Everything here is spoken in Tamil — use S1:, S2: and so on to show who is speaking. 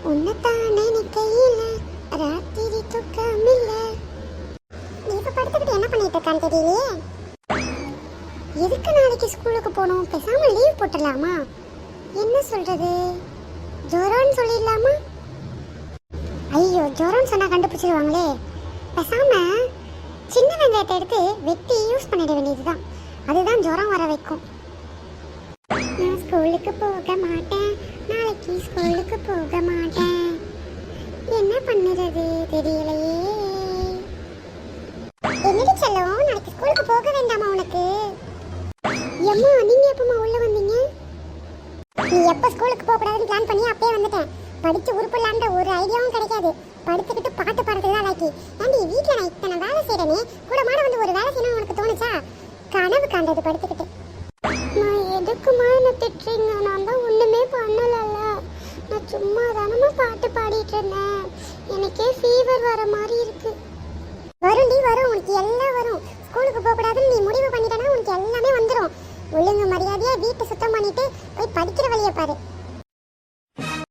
S1: உன்னதான் நினைக்கையில ராத்திரி தூக்கமில்ல. நீ இப்ப படுத்துக்கிட்டு என்ன பண்ணிட்டு இருக்கான்னு தெரியலையே. எதுக்கு நாளைக்கு ஸ்கூலுக்கு போகணும்? பேசாம லீவ் போட்டுடலாமா? என்ன சொல்றது? ஜோரம்னு சொல்லிடலாமா? ஐயோ, ஜோரம்னு சொன்னா கண்டுபிடிச்சிருவாங்களே. பேசாம சின்ன வெங்காயத்தை எடுத்து வெட்டி யூஸ் பண்ணிட வேண்டியதுதான். அதுதான் ஜுரம் வர வைக்கும். நான் ஸ்கூலுக்கு போக மாட்டேன், நாளைக்கு ஸ்கூலுக்கு போக மாட்டேன். என்ன பண்ணுறது தெரியலையே. என்னடி செல்லம், நாளைக்கு ஸ்கூலுக்கு போக வேண்டாமா உனக்கு? எம்மா, நீங்க எப்பமா உள்ள வந்தீங்க? நீ எப்ப ஸ்கூலுக்கு போக கூடாதுன்னு பிளான் பண்ணி அப்பயே வந்துட்டேன். படிச்சு உருப்பிடலான்ற ஒரு ஐடியாவும் கிடைக்காது. படுத்துக்கிட்டு பாட்டு பாடுறதுக்கு தான் லாக்கி. ஏன்டி வீட்டில் நான் இத்தனை வேலை செய்யறேனே, கூட மாட வந்து ஒரு வேலை செய்யணும் உனக்கு தோணுச்சா? கனவு காண்டது படுத்துக்கிட்டு. நான் எதுக்குமா என்ன திட்டுறீங்க? நான் தான் ஒண்ணுமே பண்ணலல்ல. நான் சும்மா தானமா பாட்டு பாடிட்டு இருந்தேன். எனக்கே ஃபீவர் வர மாதிரி இருக்கு. வரும்டி வரும், உனக்கு எல்லாம் வரும். ஸ்கூலுக்கு போக கூடாதுன்னு நீ முடிவு பண்ணிட்டேன்னா உனக்கு எல்லாமே வந்துடும். ஒழுங்கு மரியாதையா வீட்டை சுத்தம் பண்ணிட்டு போய் படிக்கிற வழியை பாரு.